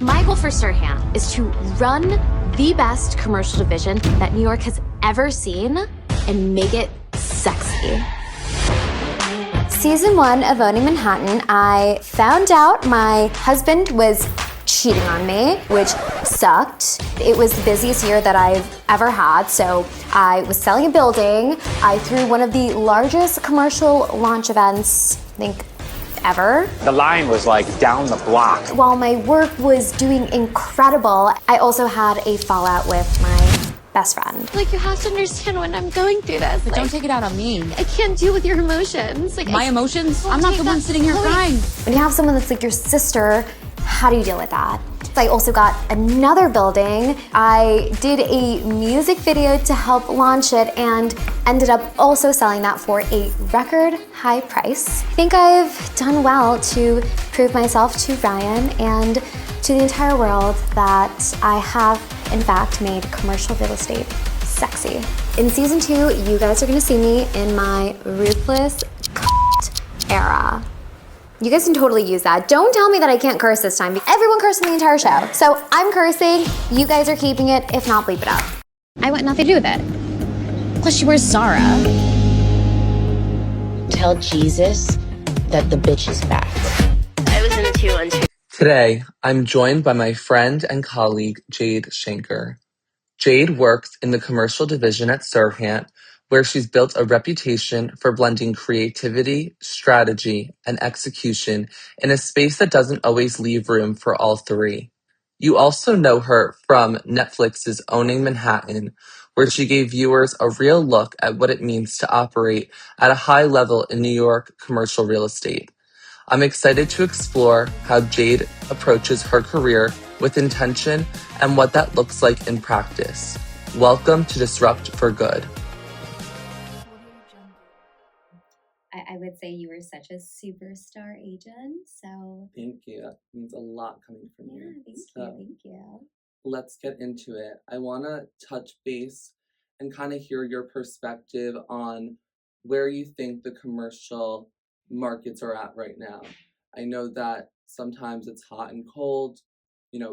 My goal for SERHANT is to run the best commercial division that New York has ever seen and make it sexy. Season 1 of Owning Manhattan, I found out my husband was cheating on me, which sucked. It was the busiest year that I've ever had, so I was selling a building. I threw one of the largest commercial launch events, I think, ever. The line was like down the block. While my work was doing incredible, I also had a fallout with my best friend. Like, you have to understand when I'm going through this. But don't take it out on me. I can't deal with your emotions. Like, My emotions? I'm not the one sitting here crying. When you have someone that's like your sister, how do you deal with that? I also got another building. I did a music video to help launch it and ended up also selling that for a record high price. I think I've done well to prove myself to Ryan and to the entire world that I have, in fact, made commercial real estate sexy. In season 2, you guys are gonna see me in my ruthless era. You guys can totally use that. Don't tell me that I can't curse this time. Everyone cursed in the entire show. So I'm cursing, you guys are keeping it. If not, bleep it out. I want nothing to do with it. Plus, she wears Zara. Tell Jesus that the bitch is back. I was in a 2-on-2. Today, I'm joined by my friend and colleague, Jade Shenker. Jade works in the commercial division at SERHANT, where she's built a reputation for blending creativity, strategy, and execution in a space that doesn't always leave room for all three. You also know her from Netflix's Owning Manhattan, where she gave viewers a real look at what it means to operate at a high level in New York commercial real estate. I'm excited to explore how Jade approaches her career with intention and what that looks like in practice. Welcome to Disrupt for Good. I would say you were such a superstar agent, so... Thank you. That means a lot coming from you. Thank you. Let's get into it. I want to touch base and kind of hear your perspective on where you think the commercial markets are at right now. I know that sometimes it's hot and cold,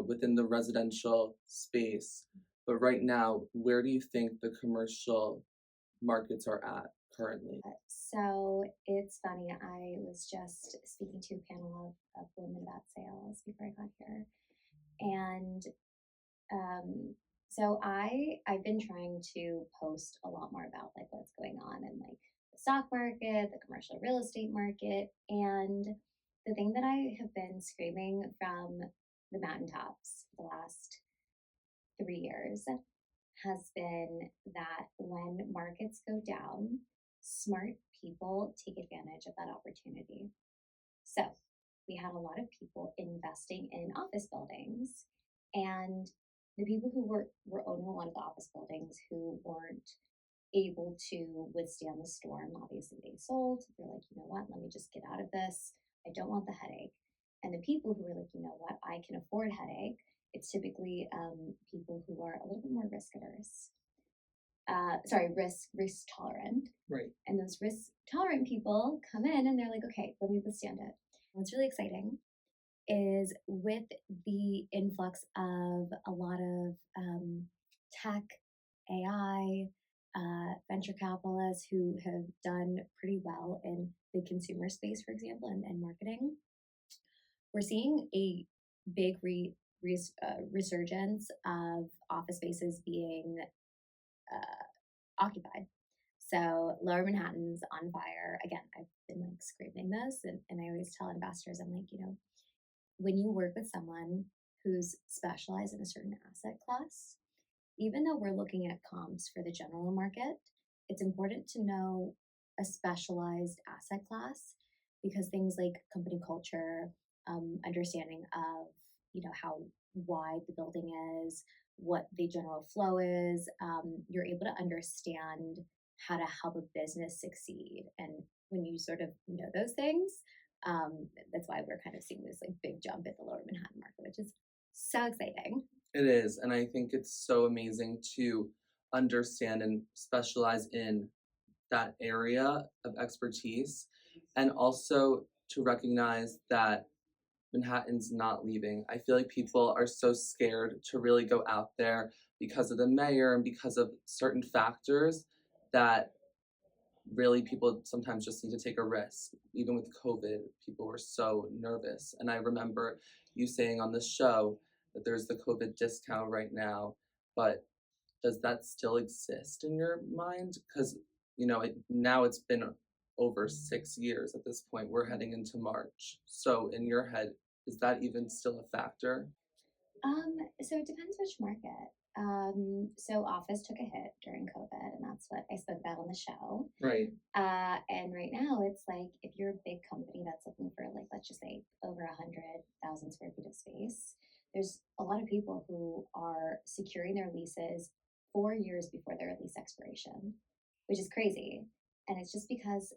within the residential space, but right now, where do you think the commercial markets are at currently? So it's funny, I was just speaking to a panel of women about sales before I got here. And so I've been trying to post a lot more about like what's going on in like the stock market, the commercial real estate market, and the thing that I have been screaming from the mountaintops the last 3 years has been that when markets go down, smart people take advantage of that opportunity. So we had a lot of people investing in office buildings, and the people who were owning a lot of the office buildings who weren't able to withstand the storm, obviously they sold. They're like, you know what, let me just get out of this. I don't want the headache. And the people who are like, you know what, I can afford headache, it's typically people who are a little bit more risk averse. Risk tolerant. Right. And those risk tolerant people come in and they're like, okay, let me withstand it. What's really exciting is with the influx of a lot of tech, AI, venture capitalists who have done pretty well in the consumer space, for example, and marketing, we're seeing a big resurgence of office spaces being occupied. So Lower Manhattan's on fire. Again, I've been like screaming this, and I always tell investors, I'm like, when you work with someone who's specialized in a certain asset class, even though we're looking at comps for the general market, it's important to know a specialized asset class, because things like company culture, understanding of how wide the building is, what the general flow is, you're able to understand how to help a business succeed. And when you sort of know those things, that's why we're kind of seeing this like big jump in the Lower Manhattan market, which is so exciting. It is, and I think it's so amazing to understand and specialize in that area of expertise, and also to recognize that Manhattan's not leaving. I feel like people are so scared to really go out there because of the mayor and because of certain factors that really people sometimes just need to take a risk. Even with COVID, people were so nervous. And I remember you saying on the show that there's the COVID discount right now, but does that still exist in your mind? Because, now it's been over 6 years at this point. We're heading into March. So in your head, is that even still a factor? So it depends which market. So office took a hit during COVID, and that's what I spoke about on the show. Right. And right now, it's like if you're a big company that's looking for, like, let's just say over 100,000 square feet of space, there's a lot of people who are securing their leases 4 years before their lease expiration, which is crazy. And it's just because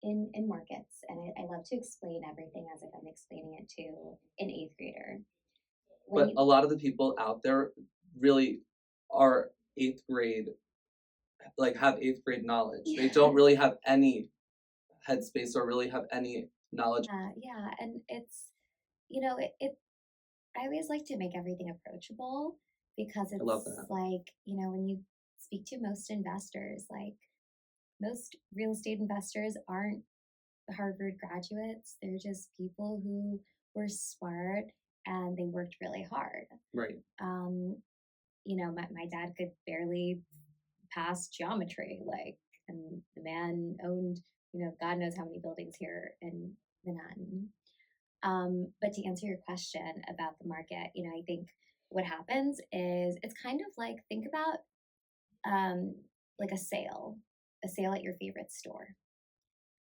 in markets, and I love to explain everything as if I'm explaining it to an eighth grader. But a lot of the people out there really are eighth grade, like have eighth grade knowledge. Yeah. They don't really have any headspace or really have any knowledge. Yeah, and it's I always like to make everything approachable because I love it's that. like, when you speak to most investors, like most real estate investors aren't Harvard graduates. They're just people who were smart and they worked really hard. Right. My dad could barely pass geometry, like, and the man owned, God knows how many buildings here in Manhattan. But to answer your question about the market, I think what happens is it's kind of like, think about like a sale at your favorite store.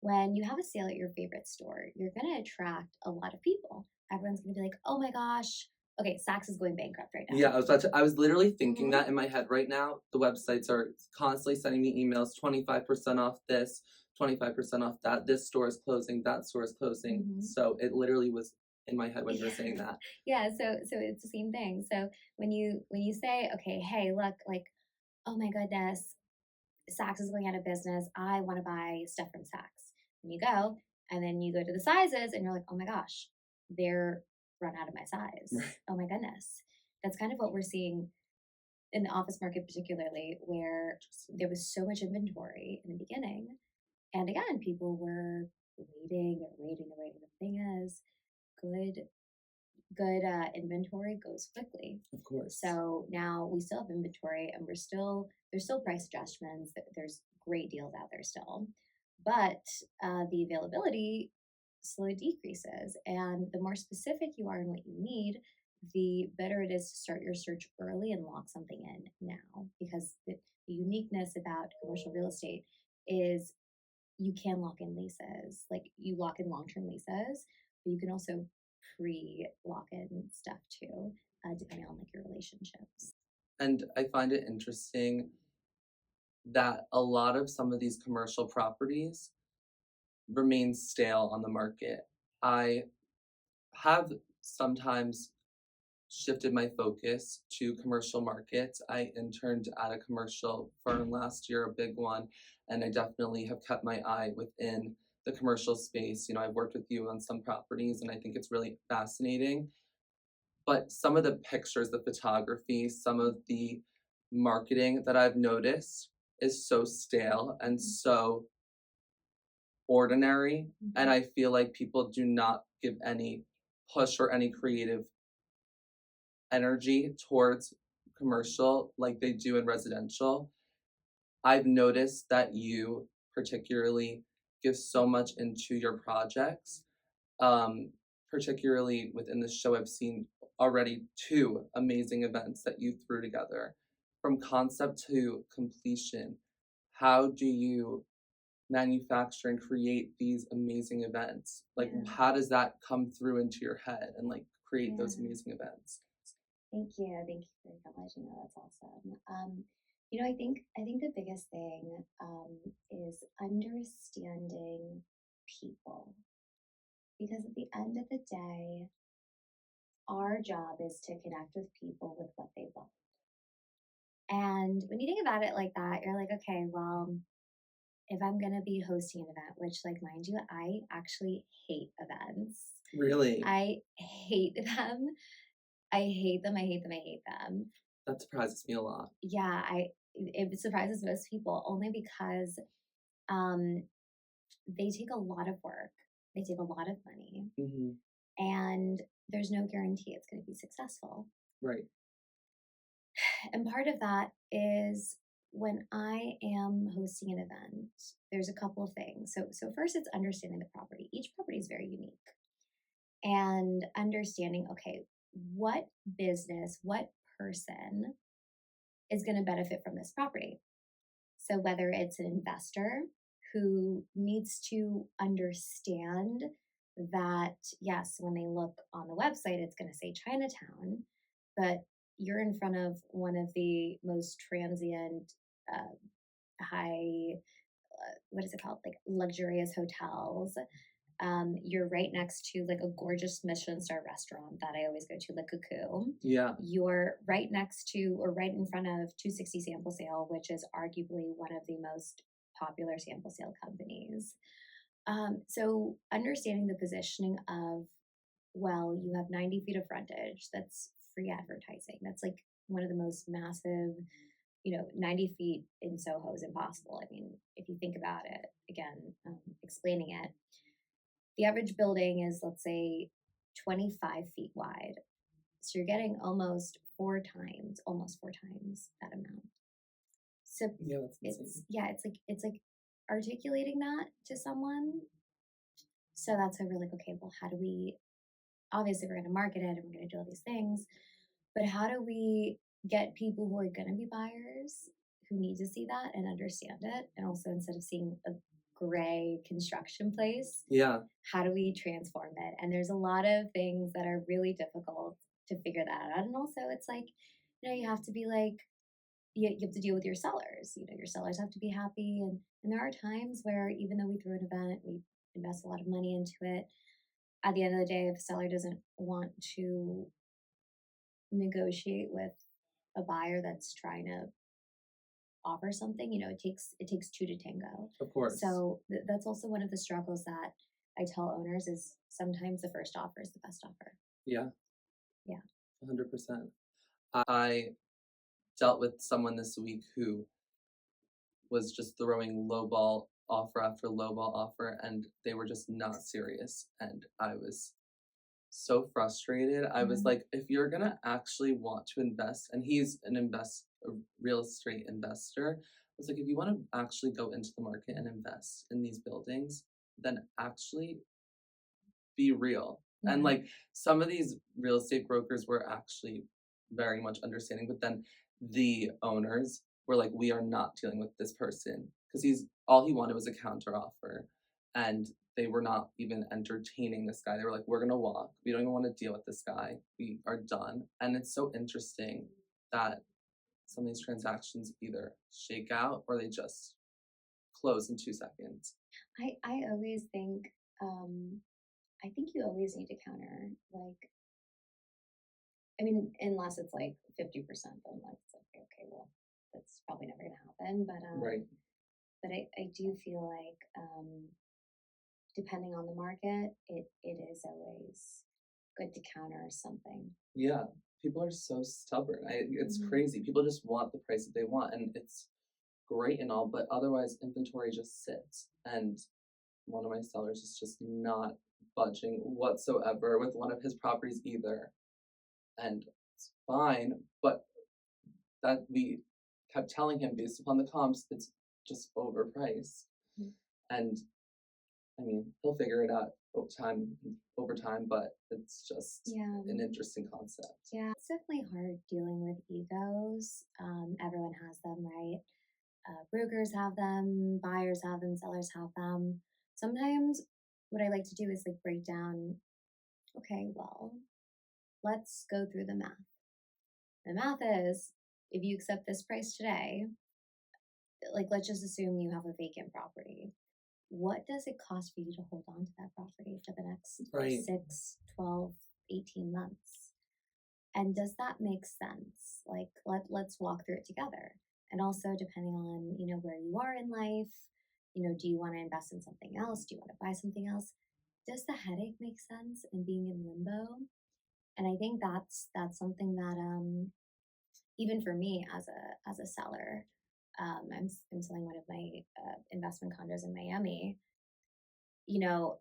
When you have a sale at your favorite store, you're going to attract a lot of people. Everyone's going to be like, oh my gosh, okay, Saks is going bankrupt right now. Yeah, I was literally thinking that in my head right now. The websites are constantly sending me emails, 25% off this, 25% off that. This store is closing, that store is closing. So it literally was in my head when you were saying that. Yeah, so it's the same thing. So when you say, okay, hey, look, like, oh my goodness, Saks is going out of business. I want to buy stuff from Saks. And you go, and then you go to the sizes, and you're like, oh my gosh, they're run out of my size. Right. Oh my goodness. That's kind of what we're seeing in the office market, particularly, where there was so much inventory in the beginning. And again, people were waiting. The thing is, good inventory goes quickly. Of course. So now we still have inventory, and there's still price adjustments. There's great deals out there still, but the availability slowly decreases. And the more specific you are in what you need, the better it is to start your search early and lock something in now. Because the uniqueness about commercial real estate is you can lock in leases. Like, you lock in long-term leases, but you can also pre-lock in stuff too, depending on, like, your relationships. And I find it interesting that a lot of some of these commercial properties remain stale on the market. I have sometimes shifted my focus to commercial markets. I interned at a commercial firm last year, a big one, and I definitely have kept my eye within the commercial space. I've worked with you on some properties, and I think it's really fascinating. But some of the pictures, the photography, some of the marketing that I've noticed is so stale and so ordinary. And I feel like people do not give any push or any creative energy towards commercial like they do in residential. I've noticed that you particularly give so much into your projects. Particularly within the show, I've seen already 2 amazing events that you threw together. From concept to completion, how do you manufacture and create these amazing events? Like, how does that come through into your head and, like, create those amazing events? Thank you for acknowledging that. That's awesome. I think the biggest thing is understanding people, because at the end of the day, our job is to connect with people with what they want. And when you think about it like that, you're like, okay, well, if I'm going to be hosting an event, which, like, mind you, I actually hate events. Really? I hate them. I hate them. I hate them. I hate them. That surprises me a lot. Yeah, it surprises most people only because um they take a lot of work. They take a lot of money, Hmm. and there's no guarantee it's going to be successful. Right. And part of that is when I am hosting an event, there's a couple of things. So first it's understanding the property. Each property is very unique. And understanding, okay, what business, what person is going to benefit from this property? So whether it's an investor who needs to understand that, yes, when they look on the website, it's going to say Chinatown, but you're in front of one of the most transient, high, what is it called? Like luxurious hotels. You're right next to like a gorgeous Michelin star restaurant that I always go to, Le Cuckoo. Yeah. You're right next to or right in front of 260 Sample Sale, which is arguably one of the most popular sample sale companies. So understanding the positioning of, well, you have 90 feet of frontage, that's free advertising. That's like one of the most massive, 90 feet in Soho is impossible. I mean, if you think about it, again, explaining it, the average building is, let's say, 25 feet wide. So you're getting almost four times that amount. So Yeah, that's insane. it's like articulating that to someone. So that's how we're like, okay, well, how do we, obviously we're going to market it and we're going to do all these things, but how do we get people who are going to be buyers who need to see that and understand it? And also, instead of seeing a gray construction place, Yeah. how do we transform it? And there's a lot of things that are really difficult to figure that out. And also, it's like, you have to be like, you have to deal with your sellers. Your sellers have to be happy. And there are times where, even though we throw an event, we invest a lot of money into it, at the end of the day, if a seller doesn't want to negotiate with a buyer that's trying to offer something, it takes two to tango. Of course. So that's also one of the struggles that I tell owners is sometimes the first offer is the best offer. Yeah. Yeah. 100%. I dealt with someone this week who was just throwing lowball offer after lowball offer, and they were just not serious. And I was so frustrated. I was like, if you're gonna actually want to invest, and he's a real estate investor, I was like, if you want to actually go into the market and invest in these buildings, then actually be real. Yeah. And like some of these real estate brokers were actually very much understanding, but then the owners were like, we are not dealing with this person, because all he wanted was a counter offer, and they were not even entertaining this guy. They were like, we're gonna walk. We don't even want to deal with this guy. We are done. And it's so interesting that some of these transactions either shake out or they just close in 2 seconds. I always think, I think you always need to counter, like, I mean, unless it's like 50%, then that's like, okay, well, that's probably never going to happen. Right. But I do feel like, depending on the market, it is always good to counter something. Yeah, people are so stubborn. It's Mhm. crazy. People just want the price that they want, and it's great and all, but otherwise inventory just sits. And one of my sellers is just not budging whatsoever with one of his properties either. And it's fine, but that we kept telling him based upon the comps, it's just overpriced. Mhm. And I mean, he'll figure it out over time, but it's just an interesting concept. Yeah, it's definitely hard dealing with egos. Everyone has them, right? Brokers have them, buyers have them, sellers have them. Sometimes what I like to do is like break down, okay, well, let's go through the math. The math is, if you accept this price today, like let's just assume you have a vacant property. What does it cost for you to hold on to that property for the next 6, 12, 18 months? And does that make sense? Like, let's walk through it together. And also, depending on, where you are in life, do you want to invest in something else? Do you want to buy something else? does the headache make sense in being in limbo? And I think that's something that even for me as a seller, I'm selling one of my investment condos in Miami. You know,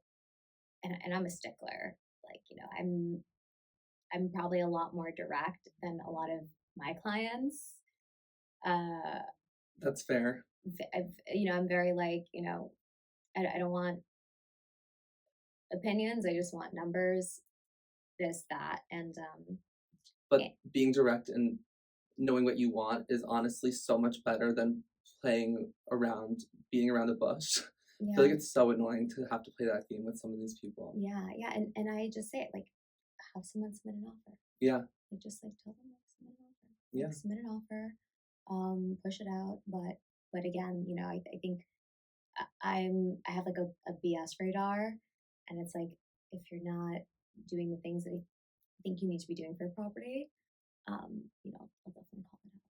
and I'm a stickler. Like, you know, I'm probably a lot more direct than a lot of my clients. That's fair. You know, I'm very like, you know, I don't want opinions. I just want numbers, this, that, and But being direct and knowing what you want is honestly so much better than being around the bush. I feel like it's so annoying to have to play that game with some of these people. Yeah, and I just say it like, have someone submit an offer. Yeah. Like, just like tell them like submit an offer. Yeah. Like, submit an offer, push it out. But again, you know, I think I have like a BS radar, and it's like if you're not doing the things that I think you need to be doing for a property, you know, I'll definitely call it out.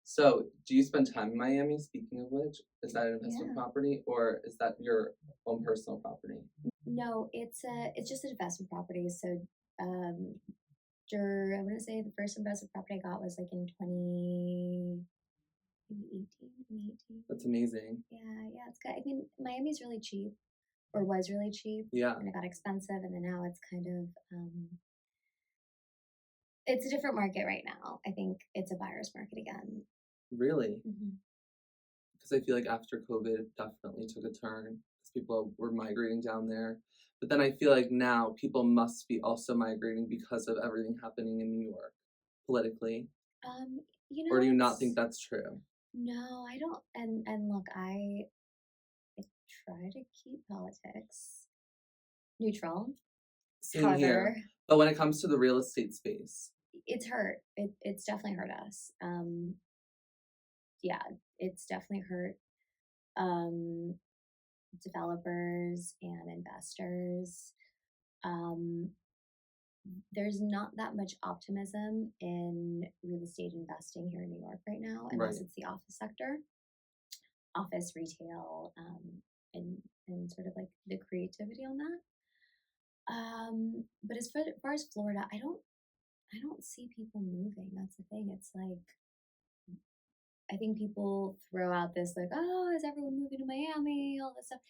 So, do you spend time in Miami? Speaking of which, is that an investment Yeah. property or is that your own personal property? No, it's just an investment property. So, I want to say the first investment property I got was like in 2018. That's amazing. Yeah, it's good. I mean, Miami's really cheap, or was really cheap. Yeah. And it got expensive, and then now it's kind of it's a different market right now. I think it's a buyer's market again. Really? Mm-hmm. Because I feel like after COVID, it definitely took a turn because people were migrating down there. But then I feel like now people must be also migrating because of everything happening in New York politically. You know, or do you not think that's true? No, I don't. And look, I try to keep politics neutral. Same here. But when it comes to the real estate space, it's hurt. It's definitely hurt us. Yeah, it's definitely hurt developers and investors. There's not that much optimism in real estate investing here in New York right now, unless it's the office sector, office, retail, and sort of like the creativity on that. But as far as Florida, I don't see people moving. That's the thing. It's like, I think people throw out this like, oh, is everyone moving to Miami? All this stuff.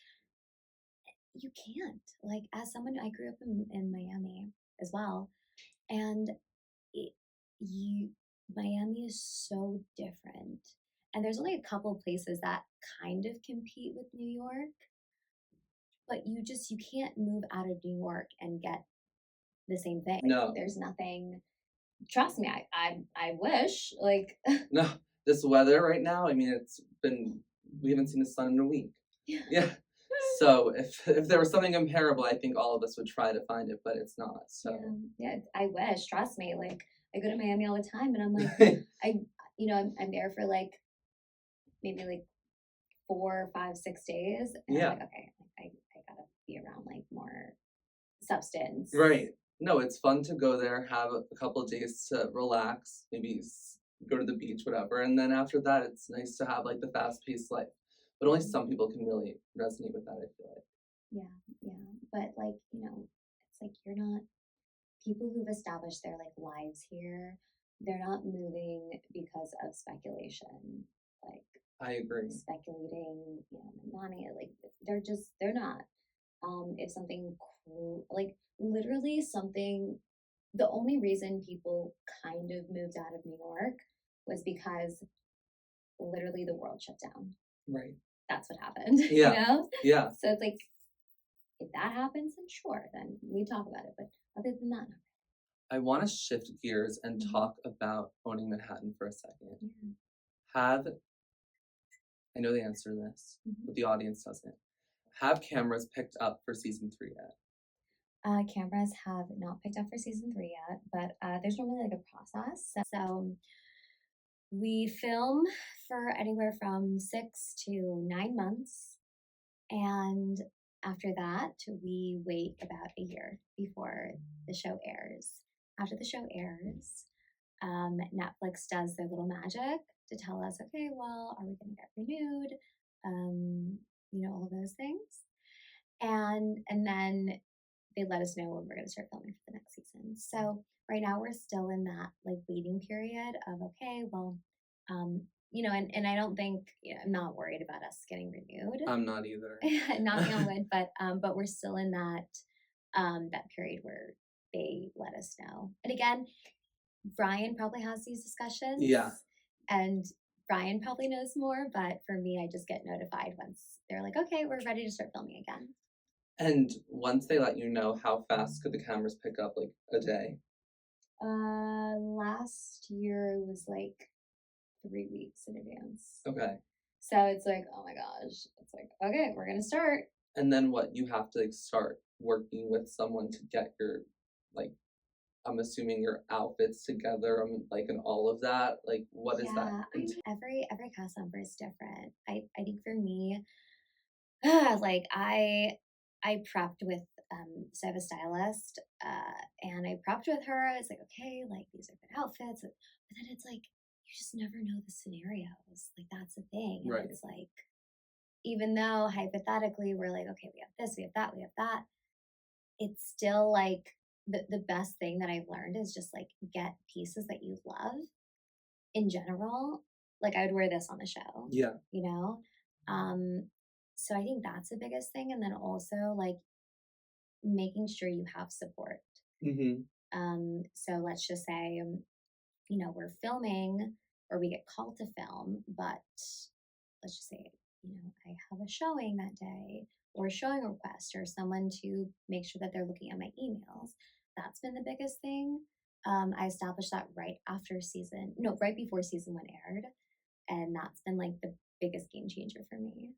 You can't. Like, as someone, I grew up in Miami as well, and Miami is so different. And there's only a couple of places that kind of compete with New York, but you can't move out of New York and get the same thing. No. There's nothing. Trust me, I wish, like. No, this weather right now, I mean, we haven't seen the sun in a week. Yeah. So if there was something comparable, I think all of us would try to find it, but it's not. So yeah, I wish. Trust me. Like, I go to Miami all the time, and I'm like, I'm there for like maybe like 4, 5, 6 days. And I'm like, okay, I gotta be around like more substance. Right. No, it's fun to go there, have a couple of days to relax, maybe go to the beach, whatever, and then after that, it's nice to have like the fast-paced life. But only some people can really resonate with that, I feel like. Yeah. But like, you know, it's like you're not people who've established their like lives here, they're not moving because of speculation. Like, I agree. Speculating, you know, money, like they're not. If something cool, like literally something, the only reason people kind of moved out of New York was because literally the world shut down. Right. That's what happened. Yeah. You know? Yeah. So it's like, if that happens, then sure, then we talk about it. But other than that, I want to shift gears and talk about owning Manhattan for a second. yeah. I know the answer to this, but the audience doesn't. Have cameras picked up for season 3 yet? Cameras have not picked up for season 3 yet, but there's normally like a process. So we film for anywhere from 6 to 9 months, and after that, we wait about a year before the show airs. After the show airs, Netflix does their little magic to tell us, okay, well, are we going to get renewed? You know, all those things. And then they let us know when we're going to start filming for the next season. So right now we're still in that like waiting period of, okay, well, and I don't think, I'm not worried about us getting renewed. I'm not either. Knocking on wood, but we're still in that period where they let us know. And again, Brian probably has these discussions. Yeah. And Brian probably knows more, but for me, I just get notified once they're like, okay, we're ready to start filming again. And once they let you know, how fast could the cameras pick up, like, a day? Last year it was like 3 weeks in advance. Okay. So it's like, oh my gosh. It's like, okay, we're gonna start. And then what? You have to like start working with someone to get your, like, I'm assuming your outfits together, like, and all of that. Like, what is that? I mean, every cast member is different. I think for me, like I prepped with so I have a stylist, and I prepped with her. It's like, okay, like these are good outfits, but then it's like you just never know the scenarios. Like that's the thing. And Right. it's like, even though hypothetically we're like, okay, we have this, we have that, we have that, it's still like the best thing that I've learned is just like get pieces that you love in general. Like I would wear this on the show. Yeah. You know? So I think that's the biggest thing. And then also like making sure you have support. Mm-hmm. So let's just say, we're filming or we get called to film, but let's just say, I have a showing that day or a showing request or someone to make sure that they're looking at my emails. That's been the biggest thing. I established that right before season 1 aired. And that's been like the biggest game changer for me.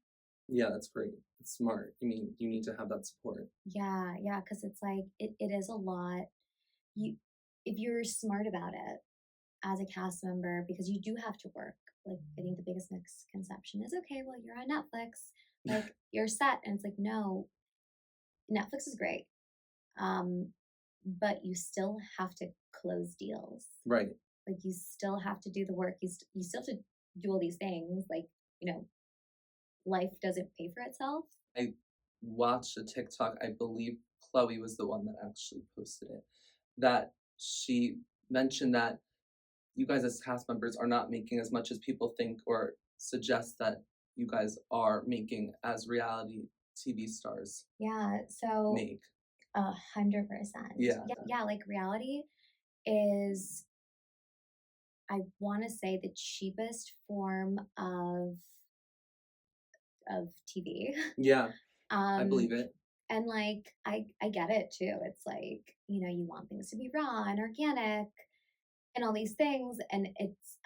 Yeah, that's great. It's smart. I mean, you need to have that support. Yeah, because it's like it is a lot. If you're smart about it as a cast member, because you do have to work. Like I think the biggest misconception is, okay, well you're on Netflix, like you're set, and it's like, no, Netflix is great, but you still have to close deals. Right. Like you still have to do the work. You still have to do all these things. Like life doesn't pay for itself. I watched a TikTok, I believe Chloe was the one that actually posted it, that she mentioned that you guys as cast members are not making as much as people think or suggest that you guys are making as reality TV stars. Yeah, so make 100%. Yeah. Like reality is, I want to say, the cheapest form of TV. Yeah, I believe it. And like I get it too. It's like, you want things to be raw and organic and all these things. And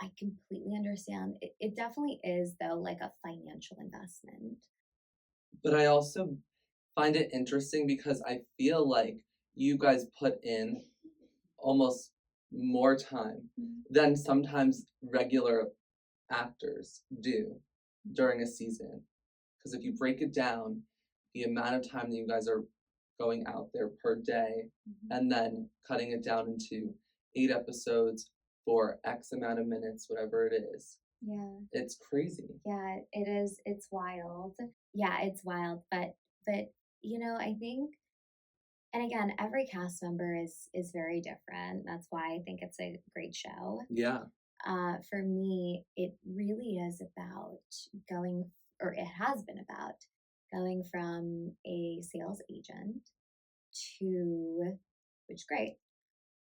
I completely understand. It definitely is though, like a financial investment. But I also find it interesting because I feel like you guys put in almost more time than sometimes regular actors do during a season. Because if you break it down, the amount of time that you guys are going out there per day and then cutting it down into 8 episodes for X amount of minutes, whatever it is. Yeah. It's crazy. Yeah, it is. It's wild. Yeah, it's wild. But I think, and again, every cast member is very different. That's why I think it's a great show. Yeah. For me, it really is about it has been about going from a sales agent which is great,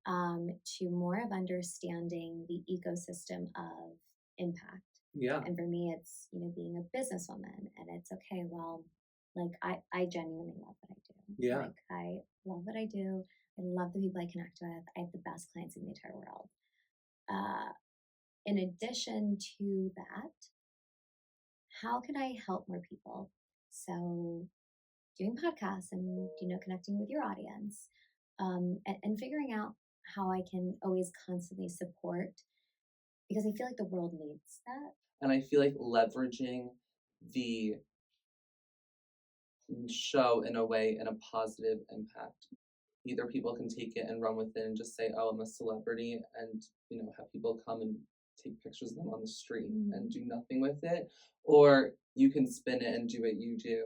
to more of understanding the ecosystem of impact. Yeah. And for me, it's, being a businesswoman, and it's okay, well, like I genuinely love what I do. Yeah. Like I love what I do. I love the people I connect with. I have the best clients in the entire world. In addition to that, how can I help more people? So doing podcasts and, connecting with your audience, and figuring out how I can always constantly support, because I feel like the world needs that. And I feel like leveraging the show in a way in a positive impact. Either people can take it and run with it and just say, oh, I'm a celebrity, and have people come and take pictures of them on the street and do nothing with it, or you can spin it and do what you do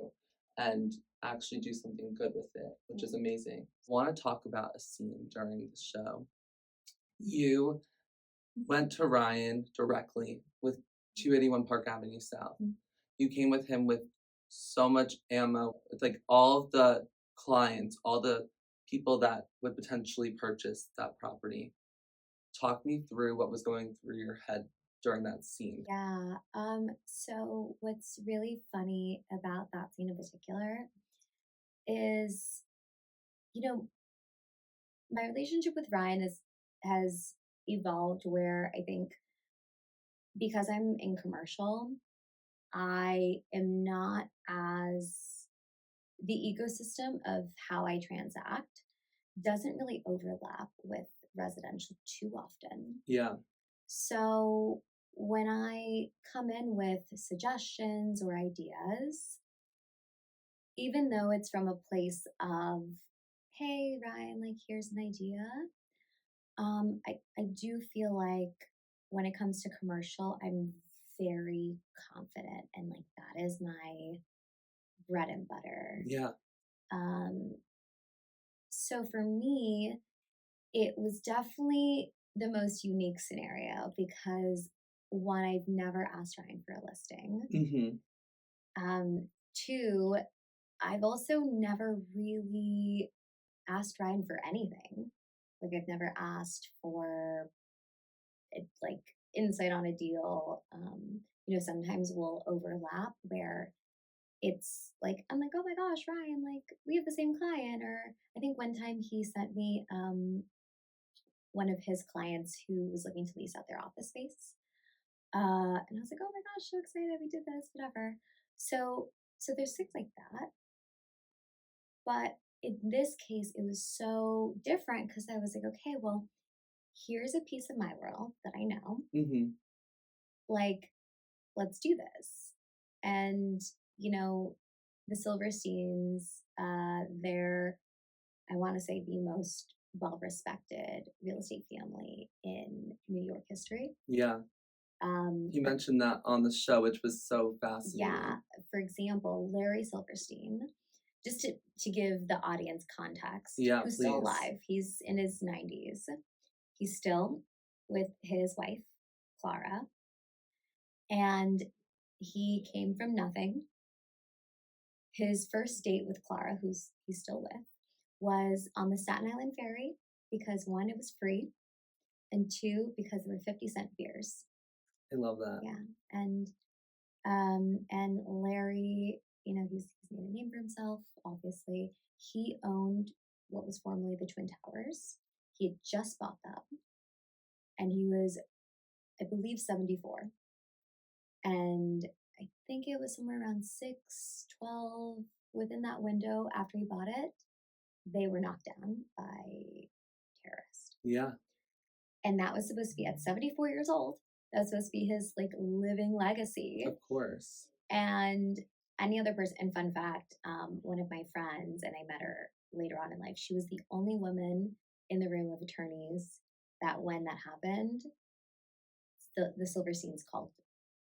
and actually do something good with it, which is amazing. I want to talk about a scene during the show. You went to Ryan directly with 281 Park Avenue South. You came with him with so much ammo. It's like all of the clients, all the people that would potentially purchase that property. Talk me through what was going through your head during that scene. Yeah. So what's really funny about that scene in particular is, my relationship with Ryan has evolved where I think because I'm in commercial, I am not as the ecosystem of how I transact doesn't really overlap with residential too often. Yeah. So when I come in with suggestions or ideas, even though it's from a place of, hey, Ryan, like, here's an idea, I do feel like when it comes to commercial, I'm very confident and like that is my bread and butter. Yeah. So for me, it was definitely the most unique scenario because one, I've never asked Ryan for a listing. Two, I've also never really asked Ryan for anything. Like I've never asked for like insight on a deal. Sometimes we'll overlap where it's like I'm like, oh my gosh, Ryan, like we have the same client. Or I think one time he sent me one of his clients who was looking to lease out their office space. And I was like, oh my gosh, so excited, we did this, whatever. So there's things like that. But in this case, it was so different because I was like, okay, well, here's a piece of my world that I know. Like, let's do this. And, the Silversteins, they're, I want to say, the most well-respected real estate family in New York history. Yeah. You mentioned that on the show, which was so fascinating. Yeah. For example, Larry Silverstein, just to give the audience context, who's still alive. He's in his 90s. He's still with his wife, Clara. And he came from nothing. His first date with Clara, who's he's still with, was on the Staten Island Ferry because one, it was free, and two, because there were 50-cent beers. I love that. Yeah. And Larry, he's made a name for himself, obviously. He owned what was formerly the Twin Towers. He had just bought them. And he was, I believe, 74. And I think it was somewhere around 6, 12, within that window after he bought it, they were knocked down by terrorists. Yeah. And that was supposed to be at 74 years old. That was supposed to be his like living legacy. Of course. And any other person, and fun fact, one of my friends, and I met her later on in life, she was the only woman in the room of attorneys that when that happened, the Silversteins called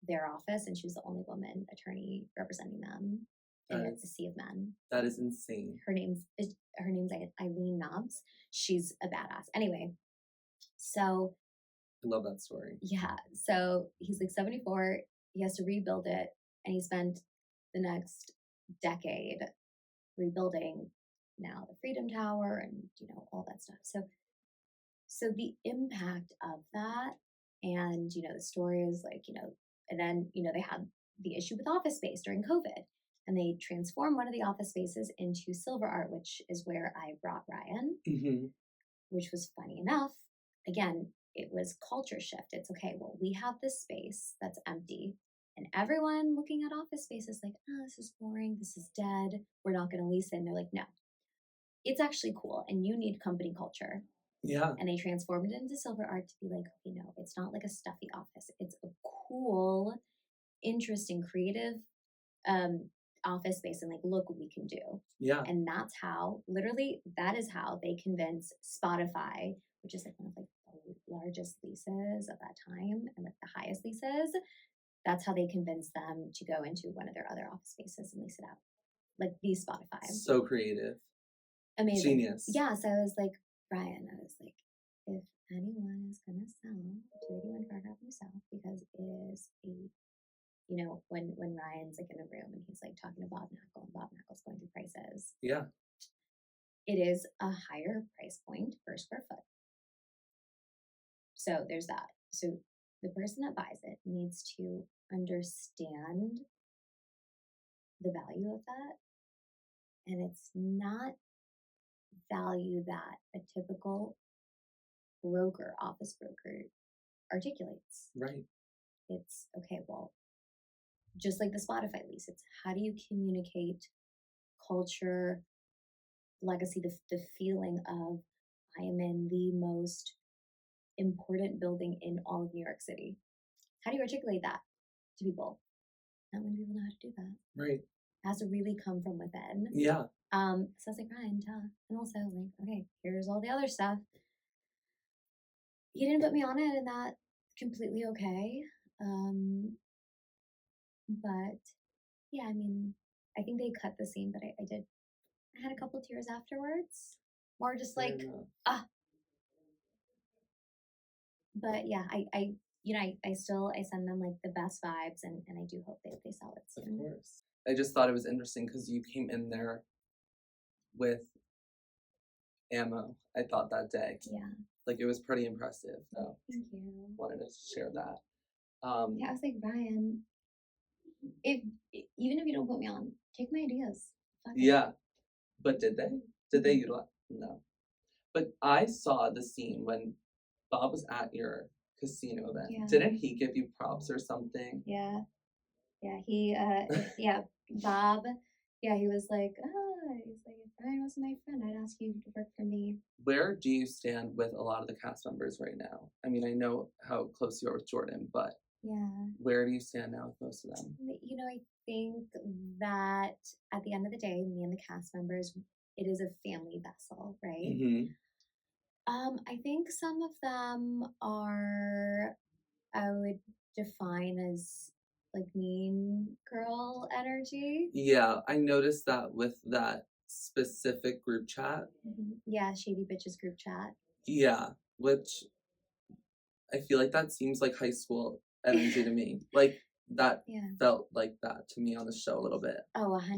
their office, and she was the only woman attorney representing them in the sea of men. That is insane. Her name's Eileen Knobs. She's a badass. Anyway, so I love that story. yeah. So he's like 74. He has to rebuild it, and he spent the next decade rebuilding now the Freedom Tower and all that stuff. So the impact of that, and the story is like and then they had the issue with office space during COVID, and they transformed one of the office spaces into Silver Art, which is where I brought Ryan, which was funny enough. Again, it was culture shift. It's okay, well, we have this space that's empty, and everyone looking at office space is like, oh, this is boring, this is dead, we're not going to lease it. And they're like, no, it's actually cool, and you need company culture. Yeah. And they transformed it into Silver Art to be like, okay, no, it's not like a stuffy office. It's a cool, interesting, creative office space, and like, look what we can do. Yeah. And that's how, literally, that is how they convince Spotify, which is like one of like the largest leases of that time and like the highest leases. That's how they convinced them to go into one of their other office spaces and lease it out. like the Spotify. So creative. Amazing. Genius. Yeah, so I was like, Brian, I was like, if anyone is gonna sell to anyone paragraph himself, because it is a, you know, when Ryan's like in a room and he's like talking to Bob Knackle and Bob Knackle's going through prices, Yeah. it is a higher price point per square foot. So there's that. So the person that buys it needs to understand the value of that. And it's not value that a typical broker, office broker, articulates. Right. It's okay, well, just like the Spotify lease, it's how do you communicate culture, legacy, the feeling of I am in the most important building in all of New York City. How do you articulate that to people? Not many people know how to do that. Right. It has to really come from within. Yeah. So I was like, Ryan, duh. And also like, okay, here's all the other stuff. He didn't put me on it, and that's completely okay. But yeah, I mean, I think they cut the scene, but I had a couple tears afterwards. More just like, but yeah, I send them like the best vibes, and I do hope they sell it soon. Of course. I just thought it was interesting because you came in there with ammo, I thought, that day. Yeah. Like, it was pretty impressive. So Thank you. wanted to share that. Yeah, I was like, Ryan, even if you don't put me on, take my ideas. Fuck it. Yeah. But did they? Did they utilize? No. But I saw the scene when Bob was at your casino event. Yeah. Didn't he give you props or something? Yeah. Yeah, yeah, Bob, yeah, he was like, he's like, if Brian wasn't my friend, I'd ask you to work for me. Where do you stand with a lot of the cast members right now? I mean, I know how close you are with Jordan, but Yeah. where do you stand now with most of them? You know, I think that at the end of the day, me and the cast members, it is a family vessel, right? Mm-hmm. I think some of them are, I would define as like mean girl energy. Yeah, I noticed that with that specific group chat. Yeah, Shady Bitches group chat. Yeah, which I feel like that seems like high school energy to me. Like, that felt like that to me on the show a little bit. Oh, 100%.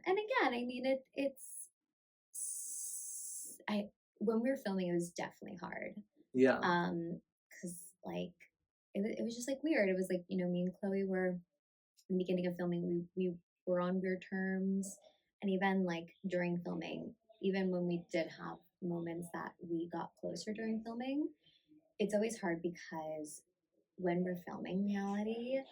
And again, I mean, when we were filming, it was definitely hard. Yeah. Because like it was just like weird. It was like, you know, me and Chloe were in the beginning of filming, we were on weird terms, and even like during filming, even when we did have moments that we got closer during filming, it's always hard because when we're filming reality,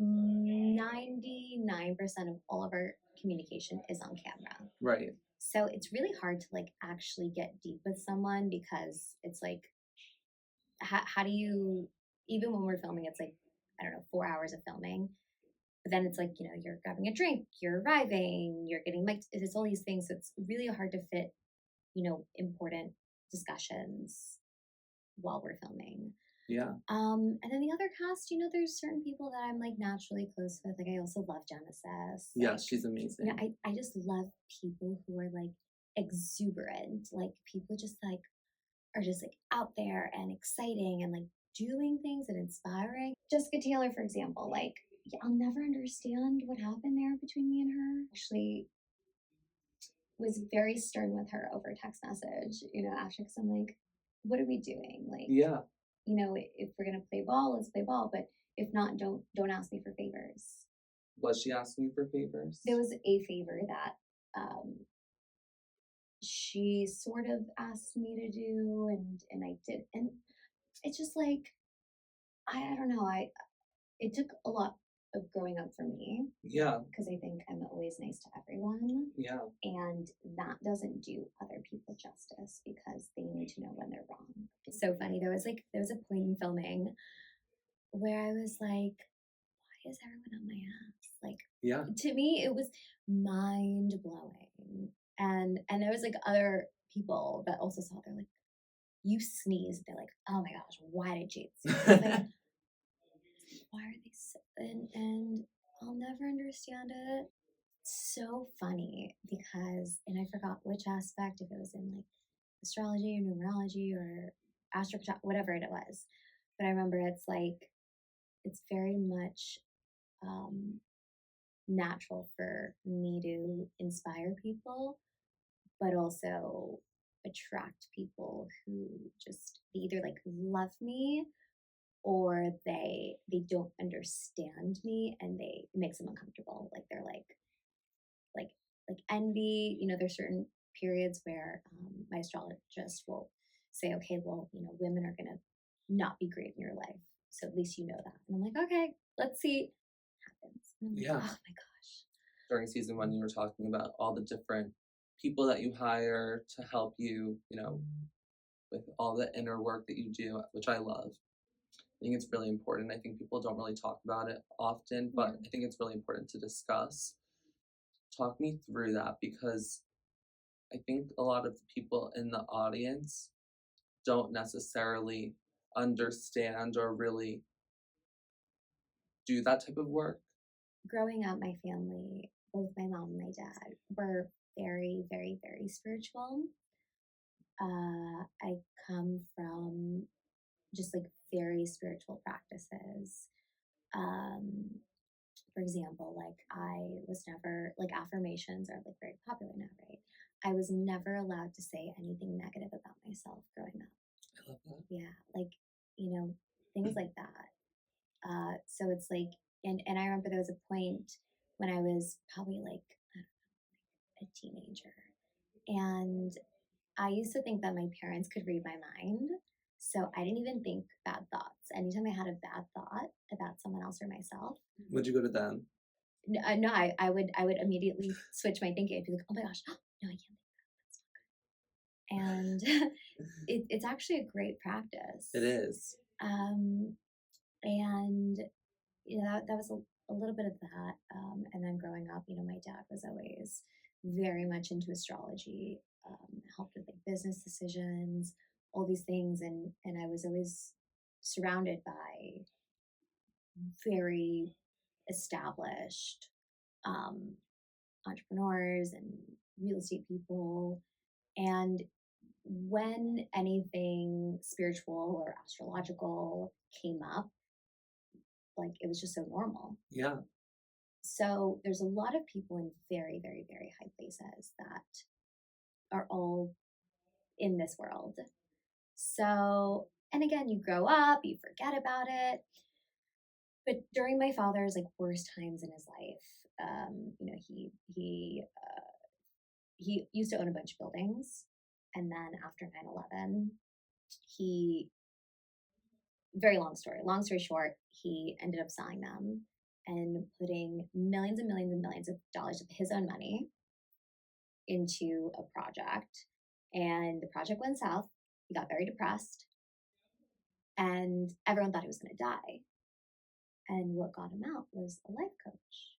99% of all of our communication is on camera. Right. So it's really hard to like actually get deep with someone, because it's like, how do you, even when we're filming, it's like, I don't know, 4 hours of filming, but then it's like, you know, you're grabbing a drink, you're arriving, you're getting mic'd, it's all these things. So it's really hard to fit, you know, important discussions while we're filming. Yeah. And then the other cast, you know, there's certain people that I'm like naturally close with. Like, I also love Genesis. Yeah, she's amazing. You know, I just love people who are like exuberant. Like, people just like are just like out there and exciting and like doing things and inspiring. Jessica Taylor, for example, like, I'll never understand what happened there between me and her. Actually, was very stern with her over text message, you know, after, because I'm like, what are we doing? Like, yeah, you know, if we're gonna play ball, let's play ball. But if not, don't ask me for favors. Was she asking you for favors? There was a favor that she sort of asked me to do, and I did, and it's just like, I don't know. It took a lot of growing up for me. Yeah. Because I think I'm always nice to everyone. Yeah. And that doesn't do other people justice, because they need to know when they're wrong. It's so funny. There was a point in filming where I was like, why is everyone on my ass? Like, yeah. To me, it was mind blowing. And there was like other people that also saw it. They're like, you sneeze. They're like, oh my gosh, why did Jade sneeze? Like, why are they so, and I'll never understand it. so funny because, and I forgot which aspect, if it was in like astrology or numerology or astrocartography, whatever it was. But I remember it's like, it's very much natural for me to inspire people, but also attract people who just either like love me or they don't understand me and it makes them uncomfortable. Like they're like like envy. You know, there's certain periods where my astrologist will say, okay, well, you know, women are gonna not be great in your life, so at least you know that. And I'm like, okay, let's see what happens. And I'm like, Yeah. oh my gosh. During season 1, you were talking about all the different people that you hire to help you, you know, with all the inner work that you do, which I love. I think it's really important. I think people don't really talk about it often, but I think it's really important to discuss. Talk me through that, because I think a lot of the people in the audience don't necessarily understand or really do that type of work. Growing up, my family, both my mom and my dad, were very, very, very spiritual. I come from just like very spiritual practices. For example, like I was never, like affirmations are like very popular now, right? I was never allowed to say anything negative about myself growing up. I love that. Yeah, like, you know, things like that. So it's like, and I remember there was a point when I was probably like, I don't know, like a teenager, and I used to think that my parents could read my mind. So I didn't even think bad thoughts. Anytime I had a bad thought about someone else or myself, Would you go to them? no, I would immediately switch my thinking. I'd be like, oh my gosh, no, I can't think that. That's not good. And it's actually a great practice. It is. And you know, that was a little bit of that. And then growing up, you know, my dad was always very much into astrology, helped with like business decisions, all these things. And I was always surrounded by very established entrepreneurs and real estate people. And when anything spiritual or astrological came up, like it was just so normal. Yeah. So there's a lot of people in very, very, very high places that are all in this world. So, and again, you grow up, you forget about it. But during my father's like worst times in his life, you know, he used to own a bunch of buildings, and then after 9/11, he, very long story. Long story short, he ended up selling them and putting millions and millions and millions of dollars of his own money into a project. And the project went south. He got very depressed. And everyone thought he was going to die. And what got him out was a life coach.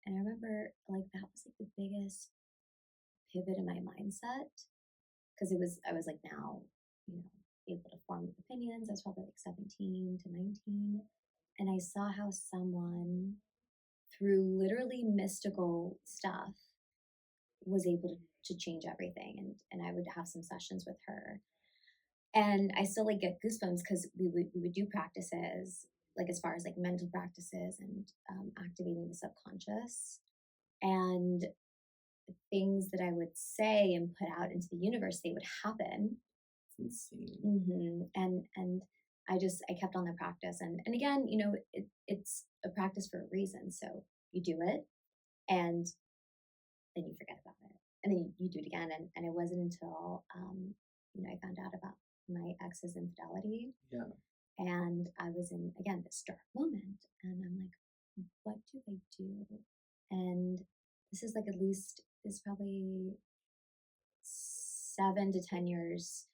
And I remember like that was like the biggest pivot in my mindset, because I was like now, you know, able to form opinions. I was probably like 17 to 19. And I saw how someone, through literally mystical stuff, was able to change everything. And I would have some sessions with her. And I still like get goosebumps because we would do practices, like as far as like mental practices and activating the subconscious. And the things that I would say and put out into the universe, they would happen. It's insane. And I kept on the practice. And again, you know, it's a practice for a reason. So you do it and then you forget about it. And then you do it again. And it wasn't until, you know, I found out about my ex's infidelity. Yeah. And I was in, again, this dark moment. And I'm like, what do I do? And this is like at least, this probably 7 to 10 years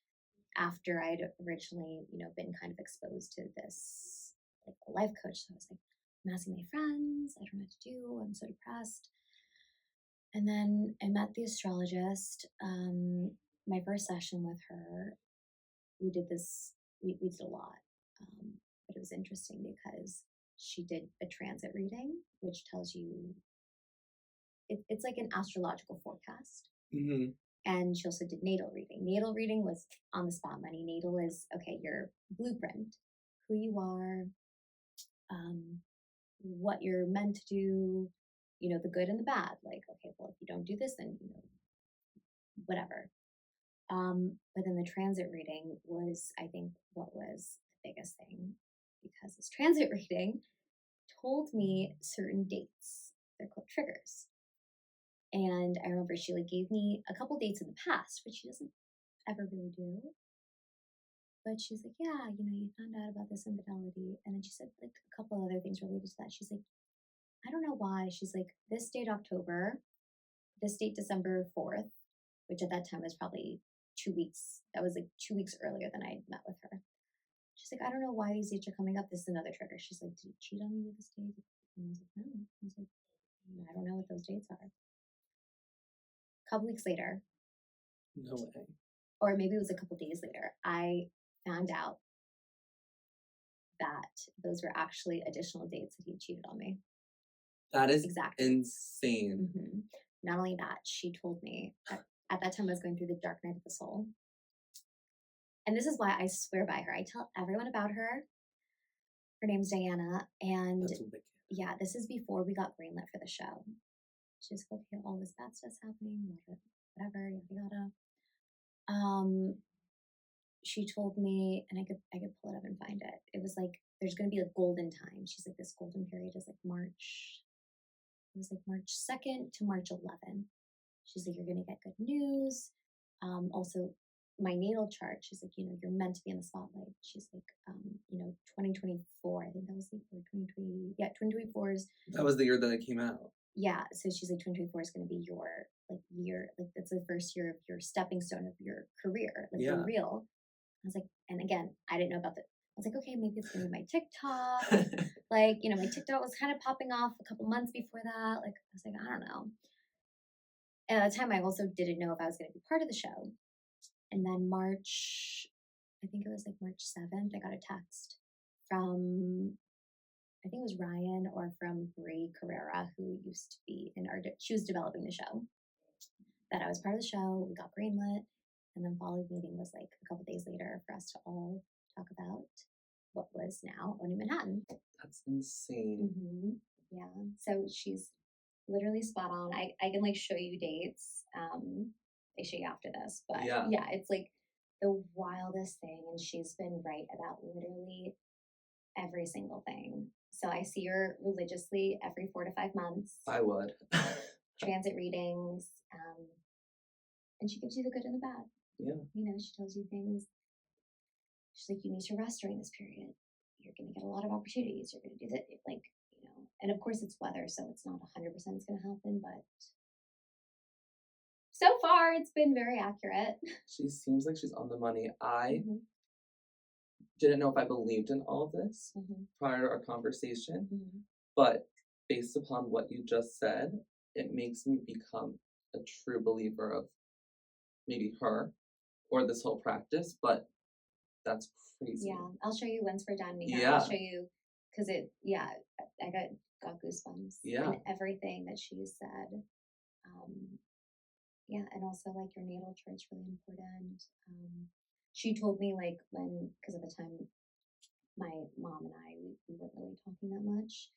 after I'd originally, you know, been kind of exposed to this, like a life coach. So I was like, I'm asking my friends, I don't know what to do, I'm so depressed. And then I met the astrologist. My first session with her, we did this, we did a lot. But it was interesting because she did a transit reading, which tells you, it's like an astrological forecast. Mm-hmm. And she also did natal reading. Natal reading was on the spot money. Natal is, okay, your blueprint, who you are, what you're meant to do, the good and the bad. Like, okay, well, if you don't do this, then, whatever. But then the transit reading was, I think, what was the biggest thing, because this transit reading told me certain dates. They're called triggers. And I remember she gave me a couple dates in the past, which she doesn't ever really do. But she's like, yeah, you found out about this infidelity. And then she said a couple other things related to that. She's like, I don't know why. She's like, this date October, this date December 4th, which at that time was probably 2 weeks. That was 2 weeks earlier than I met with her. She's like, I don't know why these dates are coming up. This is another trigger. She's like, did you cheat on me with this date? And I was like, no. I was like, I don't know what those dates are. A couple weeks later. No way. Or maybe it was a couple days later, I found out that those were actually additional dates that he cheated on me. That is exactly insane. Mm-hmm. Not only that, she told me at that time I was going through the dark night of the soul. And this is why I swear by her. I tell everyone about her. Her name's Diana. And yeah, this is before we got greenlit for the show. She was like, okay, all this bad stuff's happening, whatever, yada yada. She told me, and I could pull it up and find it. It was like, there's going to be a golden time. She's like, this golden period is March. It was March 2nd to March 11th. She's like, you're going to get good news. Also, my natal chart, she's like, you're meant to be in the spotlight. She's like, 2024, I think that was the year, 2020. Yeah, 2024 is. That was the year that it came out. Yeah, so she's like, 2024 is going to be your year. That's the first year of your stepping stone of your career, for real. I was like, and again, I didn't know about I was like, okay, maybe it's going to be my TikTok. my TikTok was kind of popping off a couple months before that. I was like, I don't know. And at the time, I also didn't know if I was going to be part of the show. And then March, I think it was March 7th, I got a text from, I think it was Ryan or from Brie Carrera, who used to be she was developing the show, that I was part of the show. We got greenlit. And then following meeting was a couple days later for us to all talk about what was now owning Manhattan. That's insane. Mm-hmm. Yeah. So she's literally spot on. I can show you dates. I show you after this, but yeah, it's the wildest thing. And she's been right about literally every single thing. So I see her religiously every 4 to 5 months. I would. Transit readings. And she gives you the good and the bad. Yeah. She tells you things. She's like, you need to rest during this period. You're going to get a lot of opportunities. You're going to do that. And of course it's weather, so it's not 100% it's going to happen, but so far it's been very accurate. She seems like she's on the money. I didn't know if I believed in all of this prior to our conversation, but based upon what you just said, it makes me become a true believer of maybe her or this whole practice, but that's crazy. Yeah, I'll show you once we're done. Yeah. I'll show you, because I got goosebumps. Yeah. And everything that she said. And also your natal chart's really important. She told me because at the time my mom and I, we weren't really talking that much.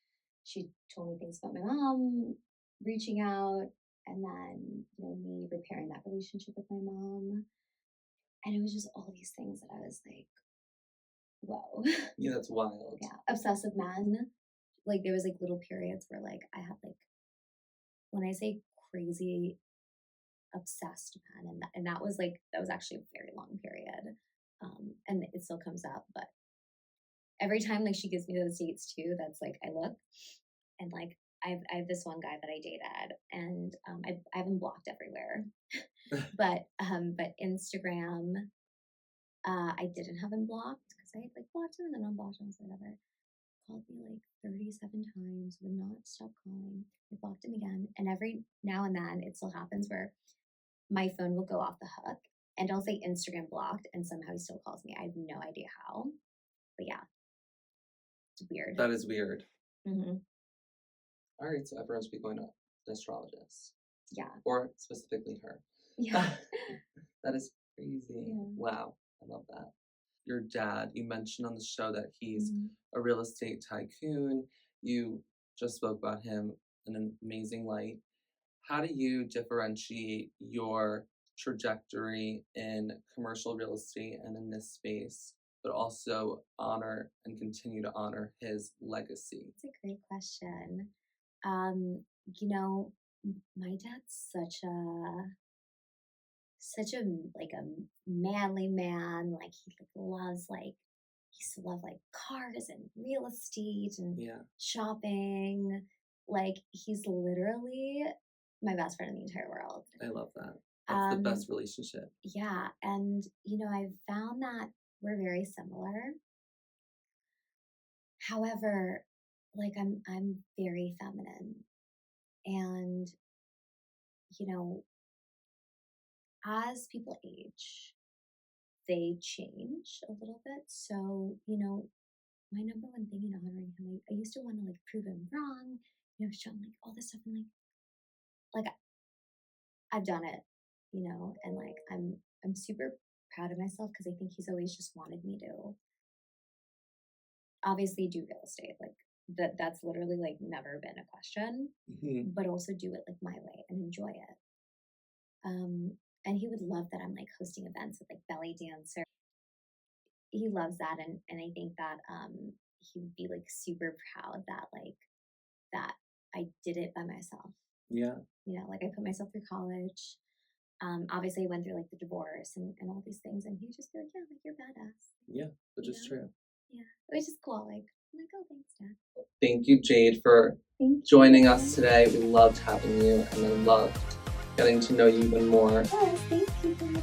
She told me things about my mom reaching out, and then me repairing that relationship with my mom. And it was just all these things that I was like, whoa. Yeah, that's wild. Yeah. Obsessive men. There was little periods where I had when I say crazy obsessed men, and that was actually a very long period. And it still comes up, but every time she gives me those dates too, that's I look and I have this one guy that I dated, and I have him blocked everywhere. but Instagram, I didn't have him blocked because I blocked him and then unblocked him, so whatever. Called me 37 times, would not stop calling. I blocked him again, and every now and then it still happens where my phone will go off the hook and I'll say Instagram blocked, and somehow he still calls me. I have no idea how, but yeah, it's weird. That is weird. Mm-hmm. All right, so everyone's be going to an astrologist. Yeah. Or specifically her. Yeah. That is crazy. Yeah. Wow. I love that. Your dad, you mentioned on the show that he's Mhm. a real estate tycoon. You just spoke about him in an amazing light. How do you differentiate your trajectory in commercial real estate and in this space, but also honor and continue to honor his legacy? It's a great question. You know, my dad's such a like a manly man. Like he loves like he used to love like cars and real estate and Yeah, shopping. Like he's literally my best friend in the entire world. I love that. That's the best relationship. Yeah, and you know, I've found that we're very similar. However, like I'm very feminine, and you know, as people age, they change a little bit. So, you know, my number one thing in honoring him, I used to want to like prove him wrong, you know, show him like all this stuff, and like I've done it, you know, and like I'm super proud of myself because I think he's always just wanted me to obviously do real estate, like that's literally like never been a question, Mhm. but also do it like my way and enjoy it. And he would love that I'm like hosting events with like belly dancer. He loves that, and I think that he would be like super proud that like that I did it by myself. Yeah, You know, like I put myself through college. Obviously I went through like the divorce and all these things, and he would just be like, yeah, like you're badass. yeah, which is Yeah. true. Yeah, it was just cool. Like I'm like, oh, thanks, Dad. Thank you, Jade, for Thank joining you. us today. We loved having you, and I loved getting to know you even more. Yes, thank you.